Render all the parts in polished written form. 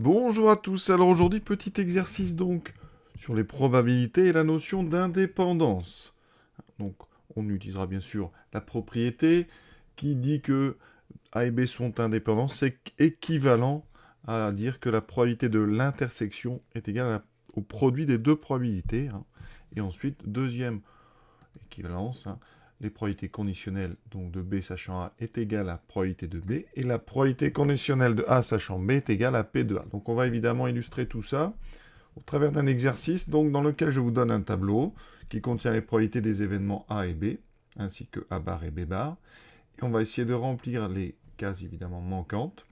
Bonjour à tous, alors aujourd'hui petit exercice donc sur les probabilités et la notion d'indépendance. Donc on utilisera bien sûr la propriété qui dit que A et B sont indépendants, c'est équivalent à dire que la probabilité de l'intersection est égale au produit des deux probabilités. Et ensuite, deuxième équivalence, les probabilités conditionnelles donc de B sachant A est égale à la probabilité de B, et la probabilité conditionnelle de A sachant B est égale à P de A. Donc on va évidemment illustrer tout ça au travers d'un exercice donc, dans lequel je vous donne un tableau qui contient les probabilités des événements A et B, ainsi que A bar et B bar, et on va essayer de remplir les cases évidemment manquantes,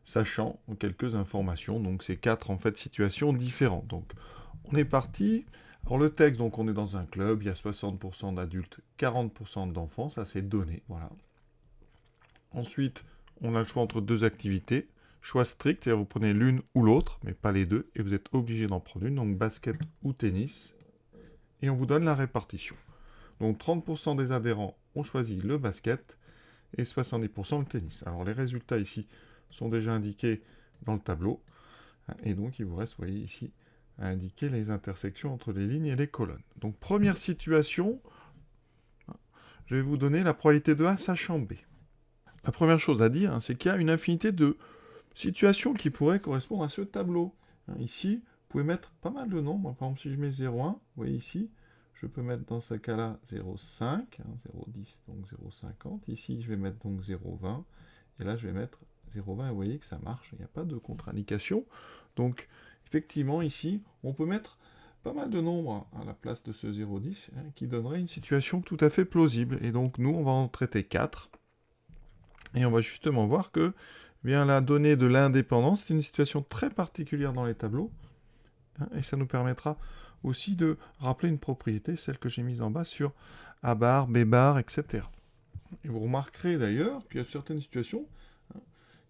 sachant quelques informations, donc c'est quatre en fait situations différentes. Donc on est parti. Alors le texte, donc on est dans un club, il y a 60% d'adultes, 40% d'enfants, ça c'est donné, voilà. Ensuite, on a le choix entre deux activités. Choix strict, c'est-à-dire vous prenez l'une ou l'autre, mais pas les deux, et vous êtes obligé d'en prendre une, donc basket ou tennis, et on vous donne la répartition. Donc 30% des adhérents ont choisi le basket et 70% le tennis. Alors les résultats ici sont déjà indiqués dans le tableau, et donc il vous reste, vous voyez ici, à indiquer les intersections entre les lignes et les colonnes. Donc première situation, je vais vous donner la probabilité de A sachant B. La première chose à dire, c'est qu'il y a une infinité de situations qui pourraient correspondre à ce tableau. Ici, vous pouvez mettre pas mal de nombres. Par exemple, si je mets 0,1, vous voyez ici, je peux mettre dans ce cas-là 0,5, 0,10, donc 0,50. Ici, je vais mettre donc 0,20. Et là, je vais mettre 0,20. Et vous voyez que ça marche. Il n'y a pas de contre-indication. Donc, effectivement, ici, on peut mettre pas mal de nombres à la place de ce 0,10 qui donnerait une situation tout à fait plausible. Et donc, nous, on va en traiter 4. Et on va justement voir que bien, la donnée de l'indépendance, c'est une situation très particulière dans les tableaux, et ça nous permettra aussi de rappeler une propriété, celle que j'ai mise en bas sur A bar, B bar, etc. Et vous remarquerez d'ailleurs qu'il y a certaines situations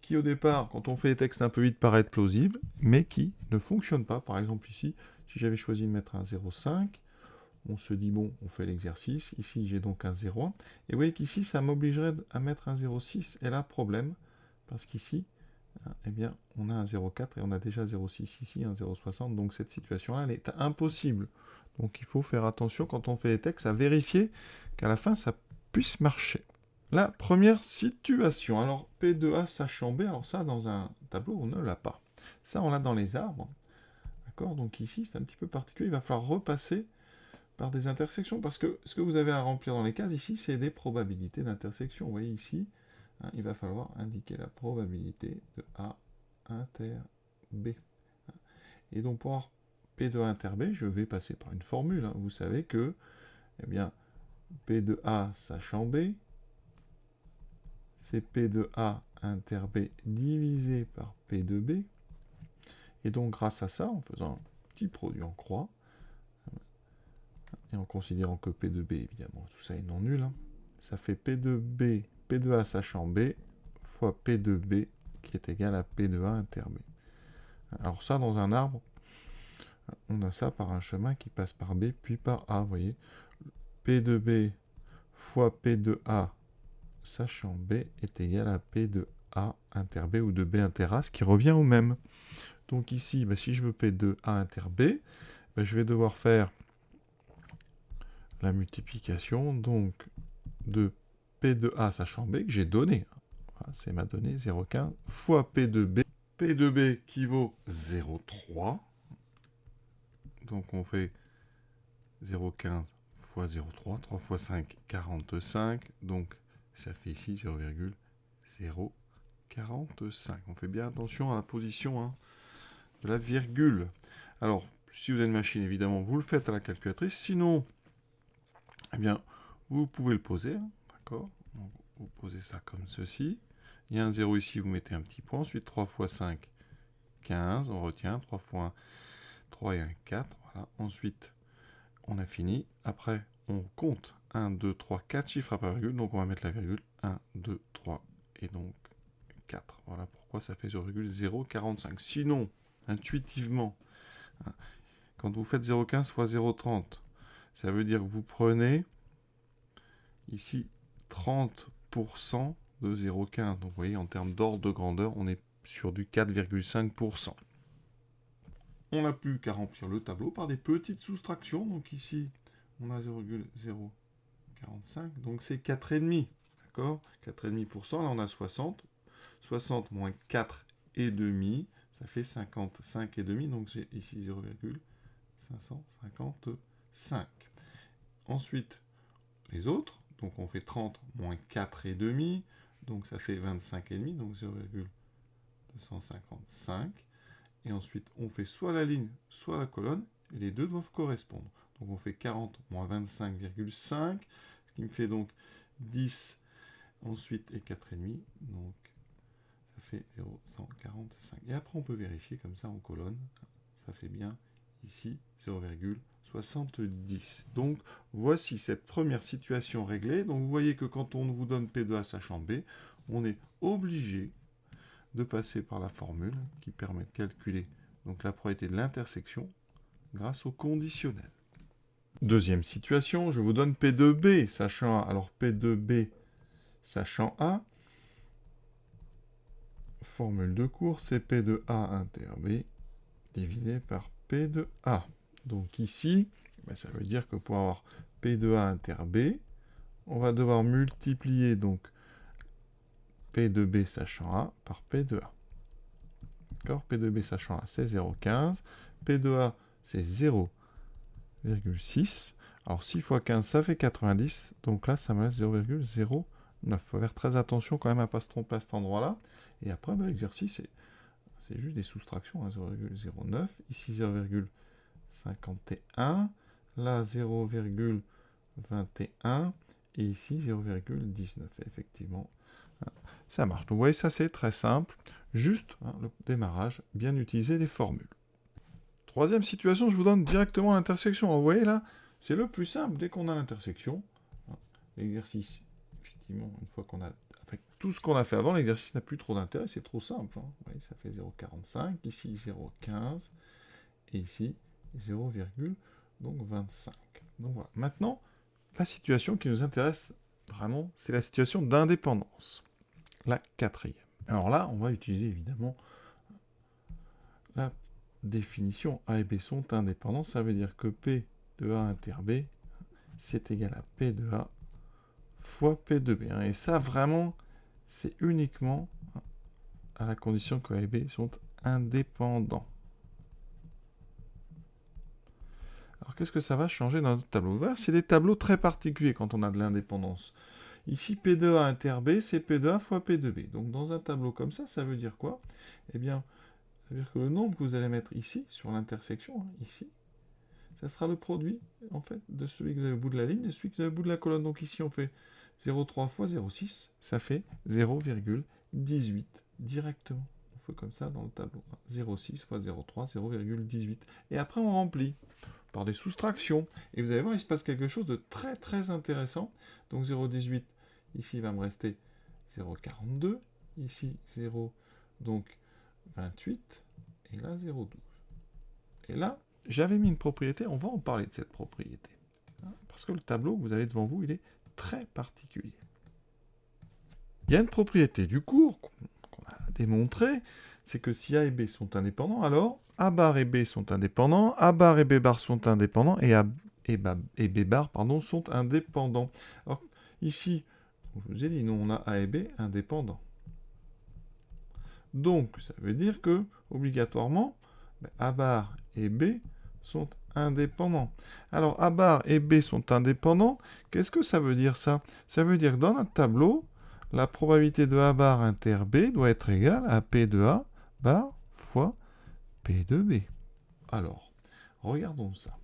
qui au départ, quand on fait les textes un peu vite, paraissent plausibles, mais qui ne fonctionnent pas. Par exemple ici, si j'avais choisi de mettre un 0,5, on se dit, bon, on fait l'exercice. Ici, j'ai donc un 0,1. Et vous voyez qu'ici, ça m'obligerait à mettre un 0,6. Et là, problème, parce qu'ici, eh bien, on a un 0,4 et on a déjà 0,6 ici, un 0,60. Donc cette situation-là, elle est impossible. Donc il faut faire attention quand on fait les textes à vérifier qu'à la fin, ça puisse marcher. La première situation. Alors P de A sachant B, alors ça, dans un tableau, on ne l'a pas. Ça, on l'a dans les arbres. D'accord. Donc ici, c'est un petit peu particulier. Il va falloir repasser par des intersections, parce que ce que vous avez à remplir dans les cases ici, c'est des probabilités d'intersection. Vous voyez ici, il va falloir indiquer la probabilité de A inter B. Et donc pour avoir P de A inter B, je vais passer par une formule. Vous savez que eh bien, P de A sachant B, c'est P de A inter B divisé par P de B. Et donc grâce à ça, en faisant un petit produit en croix, et en considérant que P de B, évidemment, tout ça est non nul, ça fait P de B, P de A sachant B, fois P de B, qui est égal à P de A inter B. Alors ça, dans un arbre, on a ça par un chemin qui passe par B, puis par A, vous voyez. P de B fois P de A sachant B est égal à P de A inter B, ou de B inter A, ce qui revient au même. Donc ici, si je veux P de A inter B, je vais devoir faire la multiplication donc de P de A sachant B, que j'ai donné. Voilà, c'est ma donnée, 0,15, fois P de B. P de B qui vaut 0,3. Donc on fait 0,15 fois 0,3, 3 fois 5, 45. Donc ça fait ici 0,045. On fait bien attention à la position de la virgule. Alors, si vous avez une machine, évidemment, vous le faites à la calculatrice. Sinon, eh bien, vous pouvez le poser. D'accord. Donc, vous posez ça comme ceci. Il y a un 0 ici, vous mettez un petit point. Ensuite, 3 fois 5, 15. On retient. 3 fois 1, 3 et 1, 4. Voilà. Ensuite, on a fini. Après, on compte 1, 2, 3, 4 chiffres après virgule. Donc, on va mettre la virgule. 1, 2, 3 et donc 4. Voilà pourquoi ça fait 0,045. Sinon, intuitivement, quand vous faites 0,15 fois 0,30, ça veut dire que vous prenez ici 30% de 0,15. Donc vous voyez, en termes d'ordre de grandeur, on est sur du 4,5%. On n'a plus qu'à remplir le tableau par des petites soustractions. Donc ici, on a 0,045, donc c'est 4,5. D'accord, 4,5%, là on a 60. 60 moins 4,5, ça fait 55,5, donc c'est ici 0,555. Ensuite, les autres, donc on fait 30 moins 4,5, donc ça fait 25,5, donc 0,255. Et ensuite, on fait soit la ligne, soit la colonne, et les deux doivent correspondre. Donc on fait 40 moins 25,5, ce qui me fait donc 10, ensuite, et 4,5, donc ça fait 0,145. Et après, on peut vérifier comme ça en colonne, ça fait bien ici 0,70. Donc, voici cette première situation réglée. Donc, vous voyez que quand on vous donne P de A sachant B, on est obligé de passer par la formule qui permet de calculer donc, la probabilité de l'intersection grâce au conditionnel. Deuxième situation, je vous donne P de B sachant A. Alors, P de B sachant A, formule de cours, c'est P de A inter B divisé par P de A. Donc ici, ça veut dire que pour avoir P de A inter B, on va devoir multiplier donc P de B sachant A par P de A. D'accord, P de B sachant A, c'est 0,15. P de A, c'est 0,6. Alors 6 fois 15, ça fait 90. Donc là, ça me laisse 0,09. Il faut faire très attention quand même à ne pas se tromper à cet endroit-là. Et après, l'exercice, c'est juste des soustractions, 0,09. Ici, 0,51. Là, 0,21. Et ici, 0,19. Effectivement, ça marche. Donc, vous voyez, ça, c'est très simple. Juste le démarrage, bien utiliser les formules. Troisième situation, je vous donne directement l'intersection. Vous voyez, là, c'est le plus simple. Dès qu'on a l'intersection, l'exercice, effectivement, une fois qu'on a tout ce qu'on a fait avant, l'exercice n'a plus trop d'intérêt, c'est trop simple. Vous voyez, ça fait 0,45, ici 0,15, et ici 0,25. Donc voilà. Maintenant, la situation qui nous intéresse vraiment, c'est la situation d'indépendance. La quatrième. Alors là, on va utiliser évidemment la définition A et B sont indépendants. Ça veut dire que P de A inter B, c'est égal à P de A fois P de B. Et ça, vraiment, c'est uniquement à la condition que A et B sont indépendants. Alors, qu'est-ce que ça va changer dans notre tableau? C'est des tableaux très particuliers quand on a de l'indépendance. Ici, P de A inter B, c'est P de A fois P de B. Donc, dans un tableau comme ça veut dire quoi? Eh bien, ça veut dire que le nombre que vous allez mettre ici, sur l'intersection, ici, ça sera le produit, en fait, de celui que vous avez au bout de la ligne et celui que vous avez au bout de la colonne. Donc, ici, on fait 0,3 fois 0,6, ça fait 0,18 directement. On fait comme ça dans le tableau. 0,6 fois 0,3, 0,18. Et après, on remplit par des soustractions. Et vous allez voir, il se passe quelque chose de très très intéressant. Donc 0,18, ici il va me rester 0,42, ici 0, donc 28, et là 0,12. Et là, j'avais mis une propriété, on va en parler de cette propriété. Parce que le tableau que vous avez devant vous, il est très particulier. Il y a une propriété du cours qu'on a démontré, c'est que si A et B sont indépendants, alors A bar et B sont indépendants, A bar et B bar sont indépendants, et A et B bar sont indépendants. Alors ici, je vous ai dit, nous on a A et B indépendants. Donc ça veut dire que, obligatoirement, A bar et B sont indépendants. Alors A bar et B sont indépendants, qu'est-ce que ça veut dire ça? Ça veut dire que dans notre tableau, la probabilité de A bar inter B doit être égale à P de A bar fois P de B. Alors, regardons ça.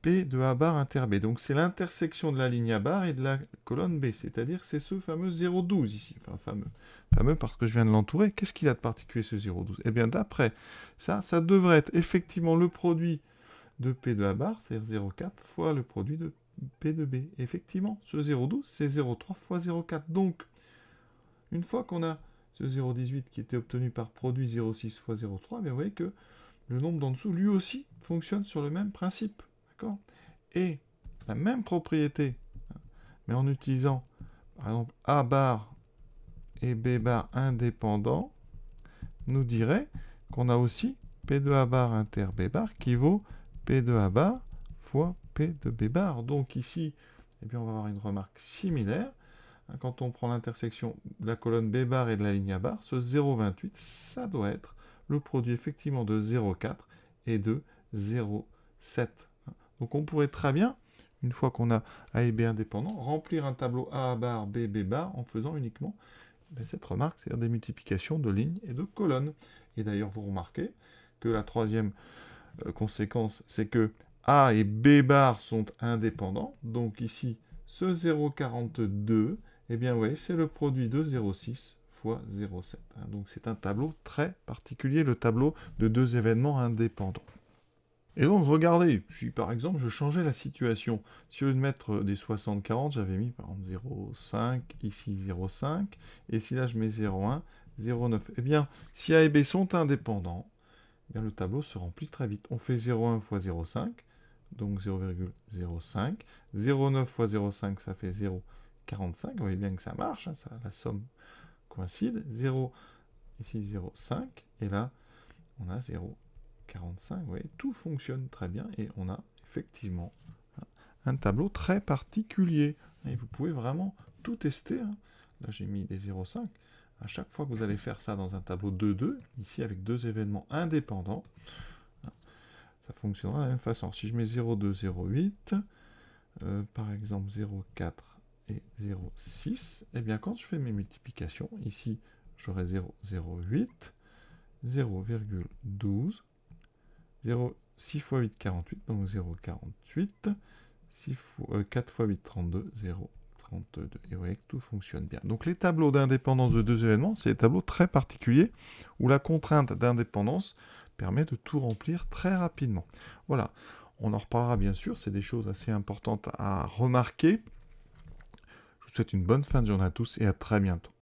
P de A bar inter B. Donc, c'est l'intersection de la ligne A bar et de la colonne B. C'est-à-dire c'est ce fameux 0,12 ici. Enfin, fameux parce que je viens de l'entourer. Qu'est-ce qu'il a de particulier, ce 0,12? Eh bien, d'après ça, ça devrait être effectivement le produit de P de A bar, c'est-à-dire 0,4 fois le produit de P de B. Effectivement, ce 0,12, c'est 0,3 fois 0,4. Donc, une fois qu'on a ce 0,18 qui était obtenu par produit 0,6 fois 0,3, vous voyez que le nombre d'en dessous, lui aussi, fonctionne sur le même principe. D'accord? Et la même propriété, mais en utilisant, par exemple, A bar et B bar indépendants, nous dirait qu'on a aussi P de A bar inter B bar qui vaut P de A bar fois P de B bar. Donc ici, eh bien, on va avoir une remarque similaire. Quand on prend l'intersection de la colonne B bar et de la ligne A bar, ce 0,28, ça doit être le produit effectivement de 0,4 et de 0,7. Donc on pourrait très bien, une fois qu'on a A et B indépendants, remplir un tableau A bar, B, B bar en faisant uniquement cette remarque, c'est-à-dire des multiplications de lignes et de colonnes. Et d'ailleurs, vous remarquez que la troisième conséquence, c'est que A et B bar sont indépendants. Donc ici, ce 0,42, eh bien oui, c'est le produit de 0,6 fois 0,7. Donc c'est un tableau très particulier, le tableau de deux événements indépendants. Et donc, regardez, si par exemple, je changeais la situation. Si au lieu de mettre des 60-40, j'avais mis par exemple 0,5, ici 0,5, et si là je mets 0,1, 0,9. Eh bien, si A et B sont indépendants, eh bien, le tableau se remplit très vite. On fait 0,1 fois 0,5, donc 0,05. 0,9 fois 0,5, ça fait 0,45. Vous voyez bien que ça marche, hein, la somme coïncide. 0, ici 0,5, et là, on a 0,45. Vous voyez, tout fonctionne très bien, et on a effectivement un tableau très particulier. Et vous pouvez vraiment tout tester. Hein. Là, j'ai mis des 0,5. À chaque fois que vous allez faire ça dans un tableau 2-2, ici avec deux événements indépendants, ça fonctionnera de la même façon. Alors, si je mets 0,2, 0,8, par exemple 0,4 et 0,6, eh bien quand je fais mes multiplications, ici j'aurai 0,08, 0,12, 6 fois 8, 48, donc 0,48, 4 fois 8, 32, 0,32. Et vous voyez que tout fonctionne bien. Donc les tableaux d'indépendance de deux événements, c'est des tableaux très particuliers où la contrainte d'indépendance permet de tout remplir très rapidement. Voilà, on en reparlera bien sûr, c'est des choses assez importantes à remarquer. Je vous souhaite une bonne fin de journée à tous et à très bientôt.